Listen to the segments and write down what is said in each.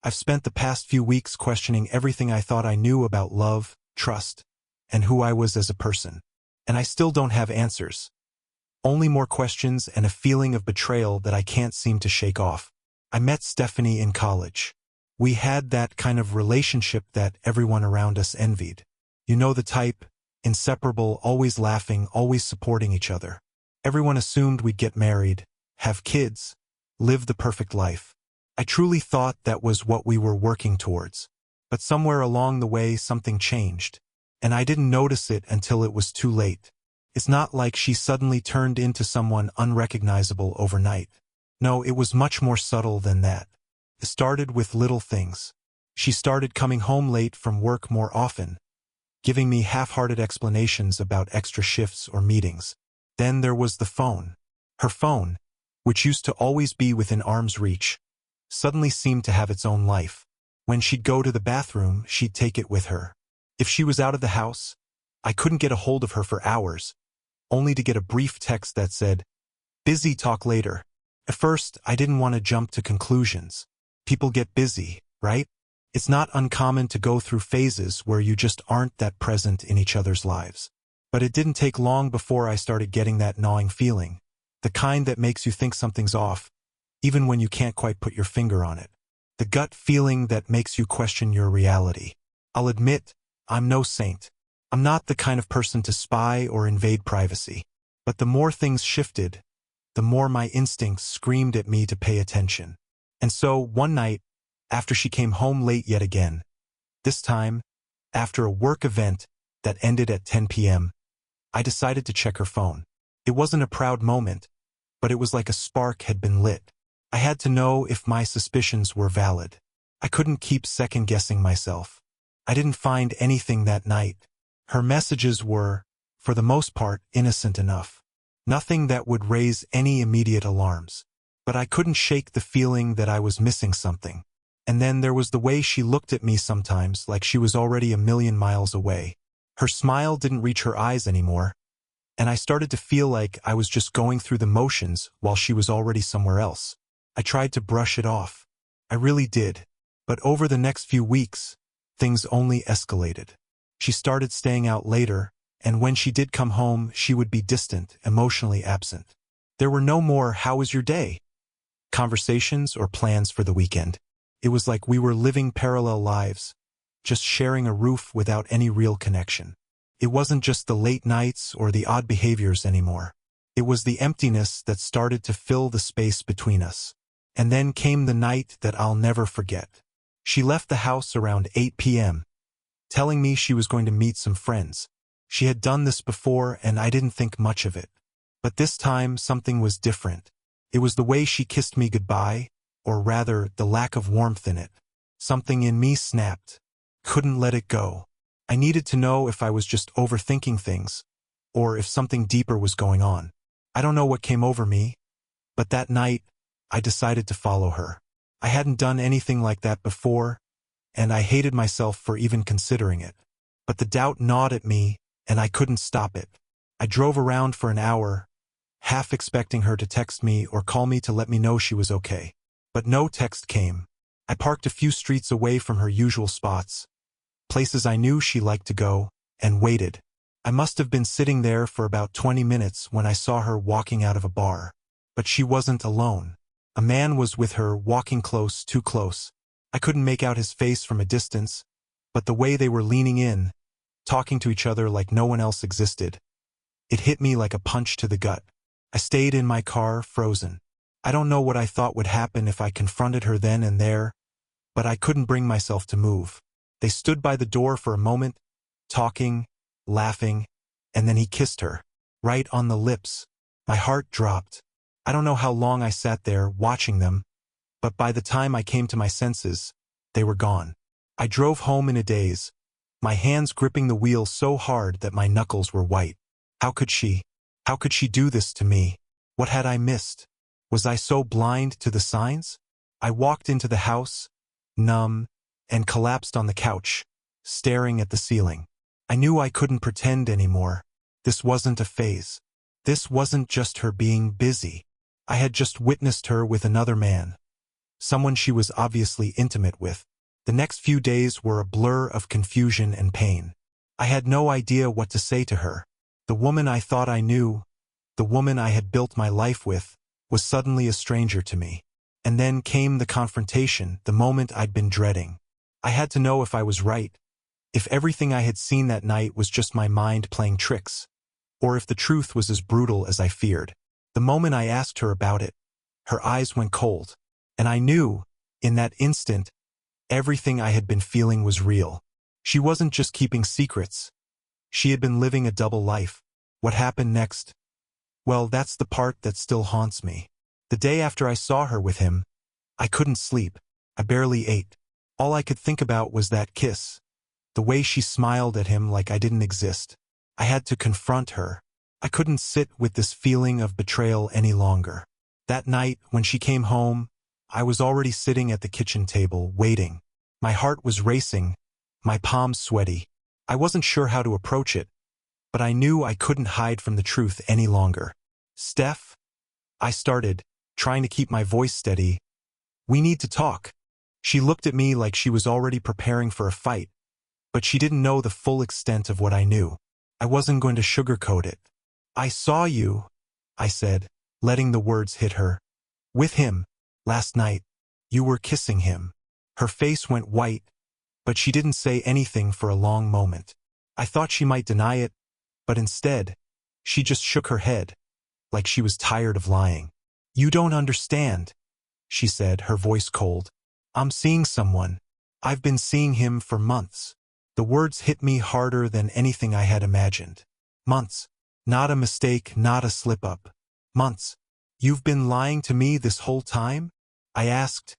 I've spent the past few weeks questioning everything I thought I knew about love, trust, and who I was as a person. And I still don't have answers. Only more questions and a feeling of betrayal that I can't seem to shake off. I met Stephanie in college. We had that kind of relationship that everyone around us envied. You know the type, inseparable, always laughing, always supporting each other. Everyone assumed we'd get married, have kids, live the perfect life. I truly thought that was what we were working towards. But somewhere along the way something changed, and I didn't notice it until it was too late. It's not like she suddenly turned into someone unrecognizable overnight. No, it was much more subtle than that. It started with little things. She started coming home late from work more often, giving me half-hearted explanations about extra shifts or meetings. Then there was the phone. Her phone, which used to always be within arm's reach, suddenly seemed to have its own life. When she'd go to the bathroom, she'd take it with her. If she was out of the house, I couldn't get a hold of her for hours, only to get a brief text that said, "Busy, talk later." At first, I didn't want to jump to conclusions. People get busy, right? It's not uncommon to go through phases where you just aren't that present in each other's lives. But it didn't take long before I started getting that gnawing feeling, the kind that makes you think something's off, even when you can't quite put your finger on it. The gut feeling that makes you question your reality. I'll admit, I'm no saint. I'm not the kind of person to spy or invade privacy. But the more things shifted, the more my instincts screamed at me to pay attention. And so, one night, after she came home late yet again, this time, after a work event that ended at 10 p.m., I decided to check her phone. It wasn't a proud moment, but it was like a spark had been lit. I had to know if my suspicions were valid. I couldn't keep second-guessing myself. I didn't find anything that night. Her messages were, for the most part, innocent enough. Nothing that would raise any immediate alarms. But I couldn't shake the feeling that I was missing something. And then there was the way she looked at me sometimes, like she was already a million miles away. Her smile didn't reach her eyes anymore, and I started to feel like I was just going through the motions while she was already somewhere else. I tried to brush it off. I really did. But over the next few weeks, things only escalated. She started staying out later, and when she did come home, she would be distant, emotionally absent. There were no more "how was your day?" conversations or plans for the weekend. It was like we were living parallel lives, just sharing a roof without any real connection. It wasn't just the late nights or the odd behaviors anymore. It was the emptiness that started to fill the space between us. And then came the night that I'll never forget. She left the house around 8 p.m., telling me she was going to meet some friends. She had done this before, and I didn't think much of it. But this time, something was different. It was the way she kissed me goodbye, or rather, the lack of warmth in it. Something in me snapped. Couldn't let it go. I needed to know if I was just overthinking things, or if something deeper was going on. I don't know what came over me, but that night, I decided to follow her. I hadn't done anything like that before, and I hated myself for even considering it. But the doubt gnawed at me, and I couldn't stop it. I drove around for an hour, half expecting her to text me or call me to let me know she was okay. But no text came. I parked a few streets away from her usual spots, places I knew she liked to go, and waited. I must have been sitting there for about 20 minutes when I saw her walking out of a bar. But she wasn't alone. A man was with her, walking close, too close. I couldn't make out his face from a distance, but the way they were leaning in, talking to each other like no one else existed, it hit me like a punch to the gut. I stayed in my car, frozen. I don't know what I thought would happen if I confronted her then and there, but I couldn't bring myself to move. They stood by the door for a moment, talking, laughing, and then he kissed her, right on the lips. My heart dropped. I don't know how long I sat there watching them, but by the time I came to my senses, they were gone. I drove home in a daze, my hands gripping the wheel so hard that my knuckles were white. How could she do this to me? What had I missed? Was I so blind to the signs? I walked into the house, numb, and collapsed on the couch, staring at the ceiling. I knew I couldn't pretend anymore. This wasn't a phase. This wasn't just her being busy. I had just witnessed her with another man. someone she was obviously intimate with. The next few days were a blur of confusion and pain. I had no idea what to say to her. The woman I thought I knew, the woman I had built my life with, was suddenly a stranger to me. And then came the confrontation, the moment I'd been dreading. I had to know if I was right, if everything I had seen that night was just my mind playing tricks, or if the truth was as brutal as I feared. The moment I asked her about it, her eyes went cold, and I knew, in that instant, everything I had been feeling was real. She wasn't just keeping secrets. She had been living a double life. What happened next? Well, that's the part that still haunts me. The day after I saw her with him, I couldn't sleep. I barely ate. All I could think about was that kiss, the way she smiled at him like I didn't exist. I had to confront her. I couldn't sit with this feeling of betrayal any longer. That night, when she came home, I was already sitting at the kitchen table, waiting. My heart was racing, my palms sweaty. I wasn't sure how to approach it, but I knew I couldn't hide from the truth any longer. "Steph," I started, trying to keep my voice steady, "we need to talk." She looked at me like she was already preparing for a fight, but she didn't know the full extent of what I knew. I wasn't going to sugarcoat it. "I saw you," I said, letting the words hit her. "With him, last night. You were kissing him." Her face went white, but she didn't say anything for a long moment. I thought she might deny it, but instead, she just shook her head, like she was tired of lying. "You don't understand," she said, her voice cold. "I'm seeing someone. I've been seeing him for months." The words hit me harder than anything I had imagined. Months. Not a mistake, not a slip-up. Months. "You've been lying to me this whole time?" I asked,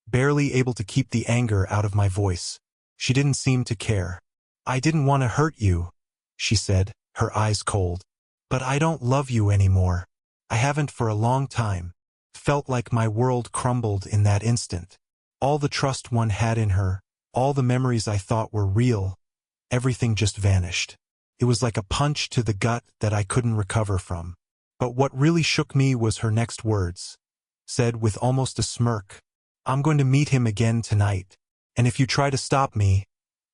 barely able to keep the anger out of my voice. She didn't seem to care. "I didn't want to hurt you," she said, her eyes cold. "But I don't love you anymore. I haven't for a long time." Felt like my world crumbled in that instant. All the trust one had in her, all the memories I thought were real, everything just vanished. It was like a punch to the gut that I couldn't recover from. But what really shook me was her next words, said with almost a smirk, "I'm going to meet him again tonight, and if you try to stop me,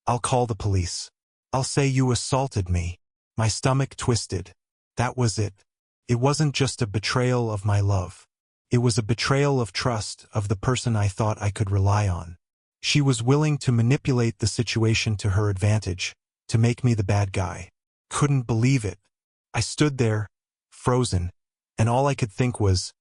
I'll call the police. I'll say you assaulted me." My stomach twisted. That was it. It wasn't just a betrayal of my love. It was a betrayal of trust, of the person I thought I could rely on. She was willing to manipulate the situation to her advantage, to make me the bad guy. Couldn't believe it. I stood there, frozen, and all I could think was,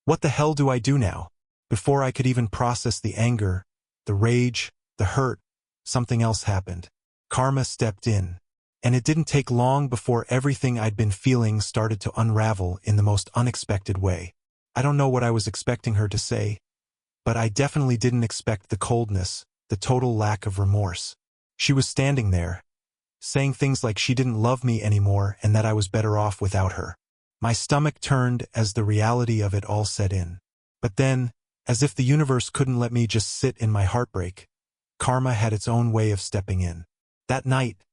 what the hell do I do now? Before I could even process the anger, the rage, the hurt, something else happened. Karma stepped in. And it didn't take long before everything I'd been feeling started to unravel in the most unexpected way. I don't know what I was expecting her to say, but I definitely didn't expect the coldness, the total lack of remorse. She was standing there, saying things like she didn't love me anymore and that I was better off without her. My stomach turned as the reality of it all set in. But then, as if the universe couldn't let me just sit in my heartbreak, karma had its own way of stepping in. That night,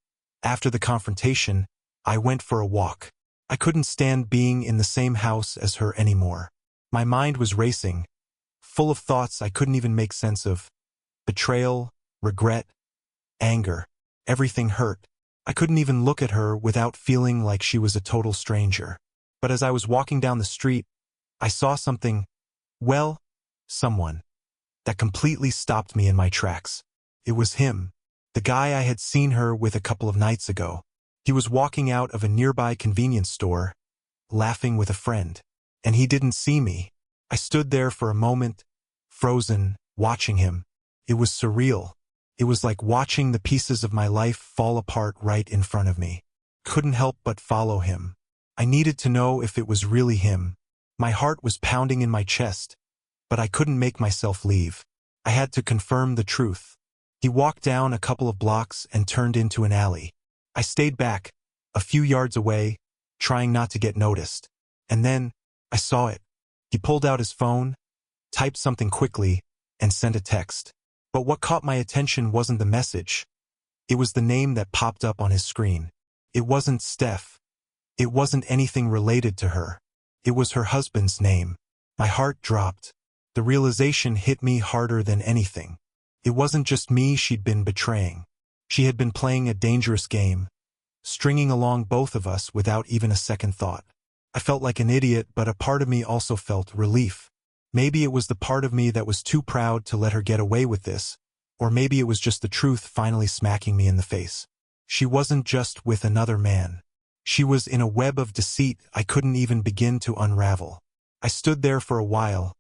after the confrontation, I went for a walk. I couldn't stand being in the same house as her anymore. My mind was racing, full of thoughts I couldn't even make sense of. Betrayal, regret, anger, everything hurt. I couldn't even look at her without feeling like she was a total stranger. But as I was walking down the street, I saw something, well, someone, that completely stopped me in my tracks. It was him. The guy I had seen her with a couple of nights ago. He was walking out of a nearby convenience store, laughing with a friend. And he didn't see me. I stood there for a moment, frozen, watching him. It was surreal. It was like watching the pieces of my life fall apart right in front of me. Couldn't help but follow him. I needed to know if it was really him. My heart was pounding in my chest, but I couldn't make myself leave. I had to confirm the truth. He walked down a couple of blocks and turned into an alley. I stayed back, a few yards away, trying not to get noticed. And then, I saw it. He pulled out his phone, typed something quickly, and sent a text. But what caught my attention wasn't the message. It was the name that popped up on his screen. It wasn't Steph. It wasn't anything related to her. It was her husband's name. My heart dropped. The realization hit me harder than anything. It wasn't just me she'd been betraying. She had been playing a dangerous game, stringing along both of us without even a second thought. I felt like an idiot, but a part of me also felt relief. Maybe it was the part of me that was too proud to let her get away with this, or maybe it was just the truth finally smacking me in the face. She wasn't just with another man. She was in a web of deceit I couldn't even begin to unravel. I stood there for a while,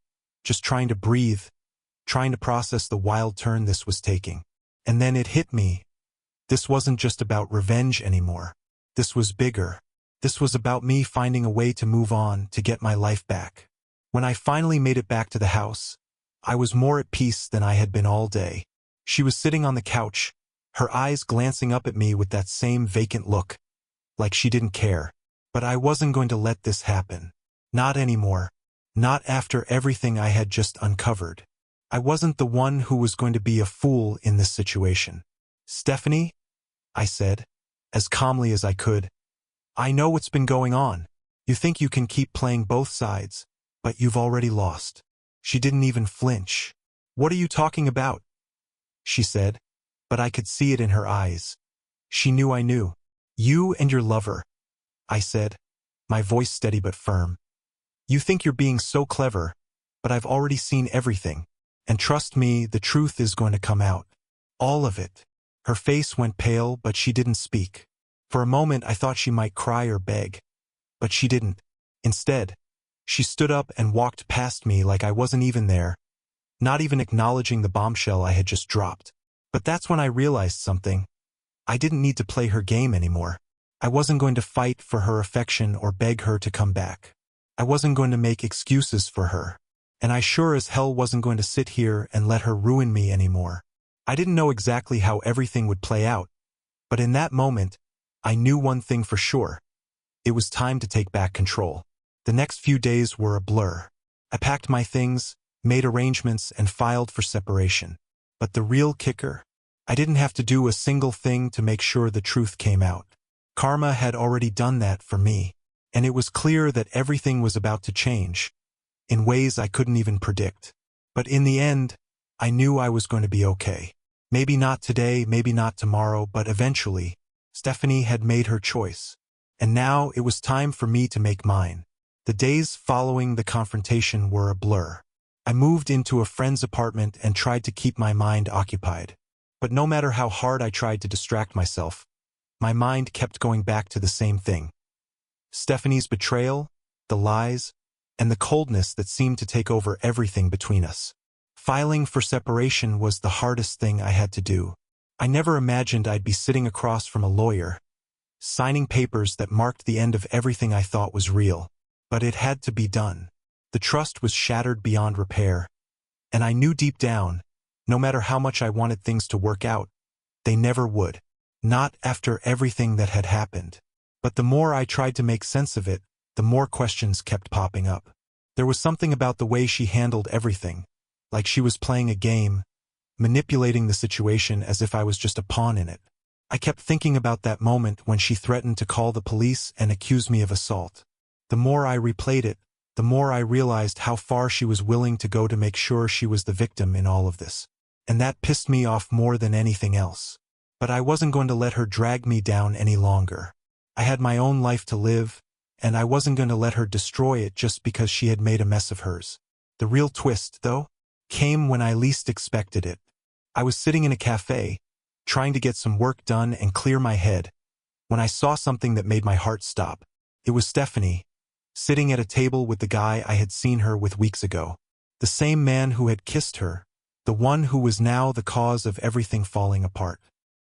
just trying to breathe, trying to process the wild turn this was taking. And then it hit me. This wasn't just about revenge anymore. This was bigger. This was about me finding a way to move on, to get my life back. When I finally made it back to the house, I was more at peace than I had been all day. She was sitting on the couch, her eyes glancing up at me with that same vacant look, like she didn't care. But I wasn't going to let this happen. Not anymore. Not after everything I had just uncovered. I wasn't the one who was going to be a fool in this situation. "Stephanie," I said, as calmly as I could, "I know what's been going on. You think you can keep playing both sides, but you've already lost." She didn't even flinch. "What are you talking about?" she said, but I could see it in her eyes. She knew I knew. "You and your lover," I said, my voice steady but firm. "You think you're being so clever, but I've already seen everything. And trust me, the truth is going to come out. All of it." Her face went pale, but she didn't speak. For a moment I thought she might cry or beg, but she didn't. Instead, she stood up and walked past me like I wasn't even there, not even acknowledging the bombshell I had just dropped. But that's when I realized something. I didn't need to play her game anymore. I wasn't going to fight for her affection or beg her to come back. I wasn't going to make excuses for her. And I sure as hell wasn't going to sit here and let her ruin me anymore. I didn't know exactly how everything would play out, but in that moment, I knew one thing for sure. It was time to take back control. The next few days were a blur. I packed my things, made arrangements, and filed for separation. But the real kicker? I didn't have to do a single thing to make sure the truth came out. Karma had already done that for me, and it was clear that everything was about to change, in ways I couldn't even predict. But in the end, I knew I was going to be okay. Maybe not today, maybe not tomorrow, but eventually, Stephanie had made her choice. And now it was time for me to make mine. The days following the confrontation were a blur. I moved into a friend's apartment and tried to keep my mind occupied. But no matter how hard I tried to distract myself, my mind kept going back to the same thing. Stephanie's betrayal, the lies, and the coldness that seemed to take over everything between us. Filing for separation was the hardest thing I had to do. I never imagined I'd be sitting across from a lawyer, signing papers that marked the end of everything I thought was real. But it had to be done. The trust was shattered beyond repair, and I knew deep down, no matter how much I wanted things to work out, they never would. Not after everything that had happened. But the more I tried to make sense of it, the more questions kept popping up. There was something about the way she handled everything, like she was playing a game, manipulating the situation as if I was just a pawn in it. I kept thinking about that moment when she threatened to call the police and accuse me of assault. The more I replayed it, the more I realized how far she was willing to go to make sure she was the victim in all of this. And that pissed me off more than anything else. But I wasn't going to let her drag me down any longer. I had my own life to live, and I wasn't going to let her destroy it just because she had made a mess of hers. The real twist, though, came when I least expected it. I was sitting in a cafe, trying to get some work done and clear my head, when I saw something that made my heart stop. It was Stephanie, sitting at a table with the guy I had seen her with weeks ago. The same man who had kissed her, the one who was now the cause of everything falling apart.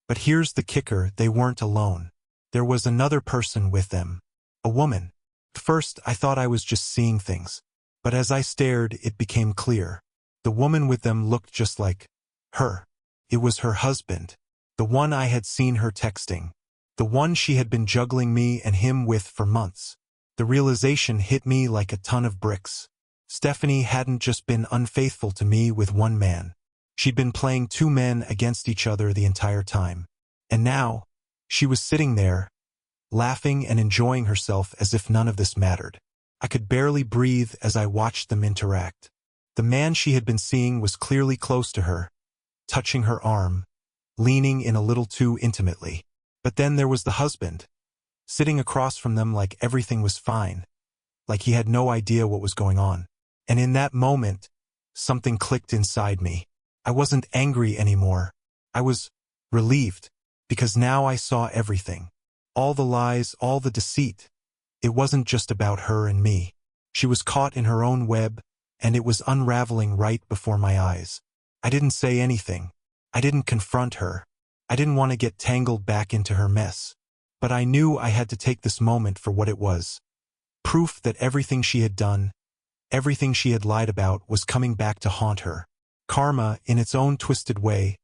But here's the kicker, they weren't alone. There was another person with them. A woman. At first, I thought I was just seeing things. But as I stared, it became clear. The woman with them looked just like her. It was her husband. The one I had seen her texting. The one she had been juggling me and him with for months. The realization hit me like a ton of bricks. Stephanie hadn't just been unfaithful to me with one man. She'd been playing two men against each other the entire time. And now, she was sitting there, laughing and enjoying herself as if none of this mattered. I could barely breathe as I watched them interact. The man she had been seeing was clearly close to her, touching her arm, leaning in a little too intimately. But then there was the husband, sitting across from them like everything was fine, like he had no idea what was going on. And in that moment, something clicked inside me. I wasn't angry anymore. I was relieved, because now I saw everything. All the lies, all the deceit. It wasn't just about her and me. She was caught in her own web, and it was unraveling right before my eyes. I didn't say anything. I didn't confront her. I didn't want to get tangled back into her mess. But I knew I had to take this moment for what it was. Proof that everything she had done, everything she had lied about, was coming back to haunt her. Karma, in its own twisted way,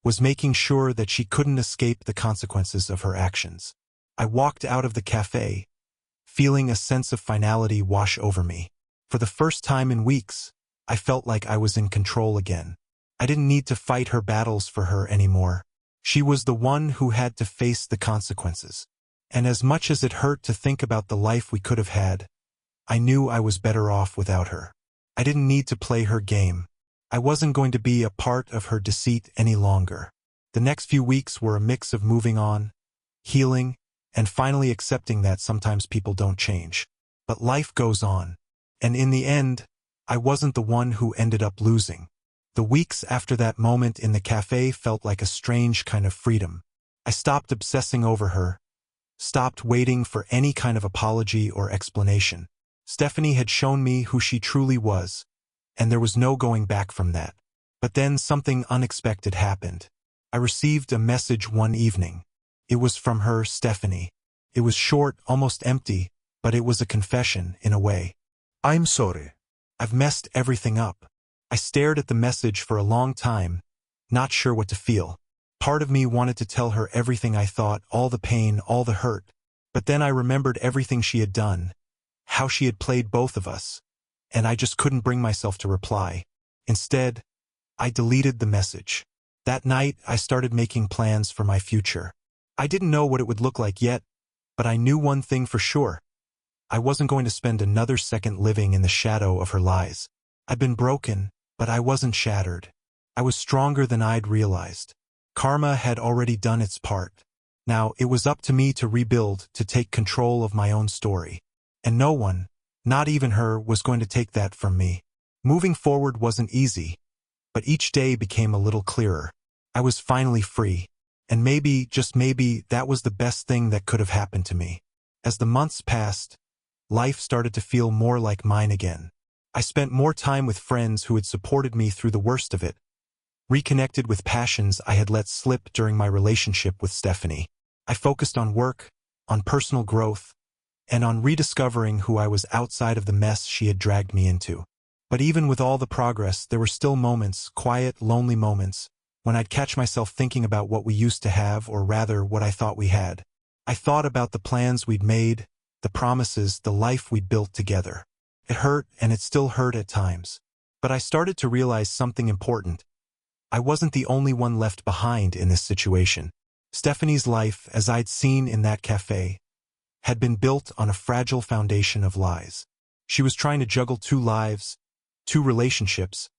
was making sure that she couldn't escape the consequences of her actions. I walked out of the cafe, feeling a sense of finality wash over me. For the first time in weeks, I felt like I was in control again. I didn't need to fight her battles for her anymore. She was the one who had to face the consequences. And as much as it hurt to think about the life we could have had, I knew I was better off without her. I didn't need to play her game. I wasn't going to be a part of her deceit any longer. The next few weeks were a mix of moving on, healing, and finally accepting that sometimes people don't change. But life goes on. And in the end, I wasn't the one who ended up losing. The weeks after that moment in the cafe felt like a strange kind of freedom. I stopped obsessing over her, stopped waiting for any kind of apology or explanation. Stephanie had shown me who she truly was, and there was no going back from that. But then something unexpected happened. I received a message one evening. It was from her, Stephanie. It was short, almost empty, but it was a confession in a way. I'm sorry. I've messed everything up. I stared at the message for a long time, not sure what to feel. Part of me wanted to tell her everything I thought, all the pain, all the hurt. But then I remembered everything she had done, how she had played both of us, and I just couldn't bring myself to reply. Instead, I deleted the message. That night, I started making plans for my future. I didn't know what it would look like yet, but I knew one thing for sure. I wasn't going to spend another second living in the shadow of her lies. I'd been broken, but I wasn't shattered. I was stronger than I'd realized. Karma had already done its part. Now, it was up to me to rebuild, to take control of my own story. And no one, not even her, was going to take that from me. Moving forward wasn't easy, but each day became a little clearer. I was finally free. And maybe, just maybe, that was the best thing that could have happened to me. As the months passed, life started to feel more like mine again. I spent more time with friends who had supported me through the worst of it, reconnected with passions I had let slip during my relationship with Stephanie. I focused on work, on personal growth, and on rediscovering who I was outside of the mess she had dragged me into. But even with all the progress, there were still moments, quiet, lonely moments, when I'd catch myself thinking about what we used to have, or rather, what I thought we had. I thought about the plans we'd made, the promises, the life we'd built together. It hurt, and it still hurt at times. But I started to realize something important. I wasn't the only one left behind in this situation. Stephanie's life, as I'd seen in that cafe, had been built on a fragile foundation of lies. She was trying to juggle 2 lives, 2 relationships,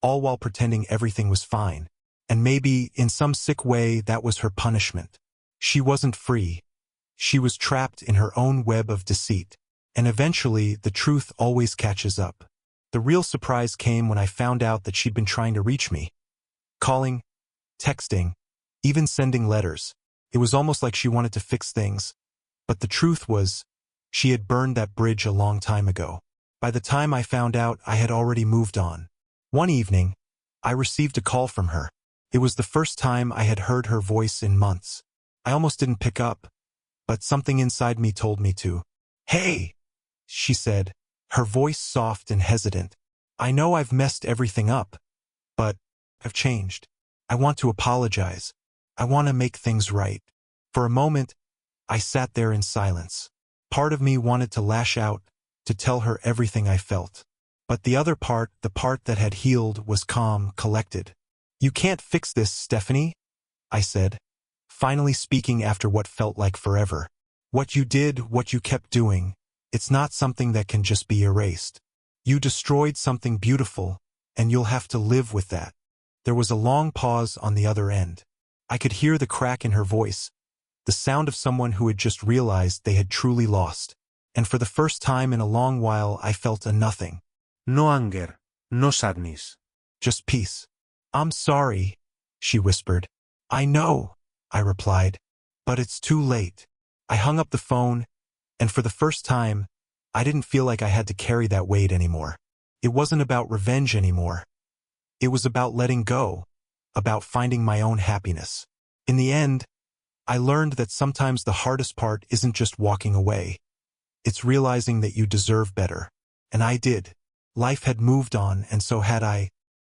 all while pretending everything was fine. And maybe, in some sick way, that was her punishment. She wasn't free. She was trapped in her own web of deceit. And eventually, the truth always catches up. The real surprise came when I found out that she'd been trying to reach me. Calling, texting, even sending letters. It was almost like she wanted to fix things. But the truth was, she had burned that bridge a long time ago. By the time I found out, I had already moved on. One evening, I received a call from her. It was the first time I had heard her voice in months. I almost didn't pick up, but something inside me told me to. "Hey," she said, her voice soft and hesitant. "I know I've messed everything up, but I've changed. I want to apologize. I want to make things right." For a moment, I sat there in silence. Part of me wanted to lash out, to tell her everything I felt. But the other part, the part that had healed, was calm, collected. "You can't fix this, Stephanie," I said, finally speaking after what felt like forever. "What you did, what you kept doing, it's not something that can just be erased. You destroyed something beautiful, and you'll have to live with that. There was a long pause on the other end. I could hear the crack in her voice, the sound of someone who had just realized they had truly lost. And for the first time in a long while, I felt a nothing. No anger, no sadness. Just peace. I'm sorry, she whispered. I know, I replied, but it's too late. I hung up the phone, and for the first time, I didn't feel like I had to carry that weight anymore. It wasn't about revenge anymore. It was about letting go, about finding my own happiness. In the end, I learned that sometimes the hardest part isn't just walking away. It's realizing that you deserve better. And I did. Life had moved on, and so had I.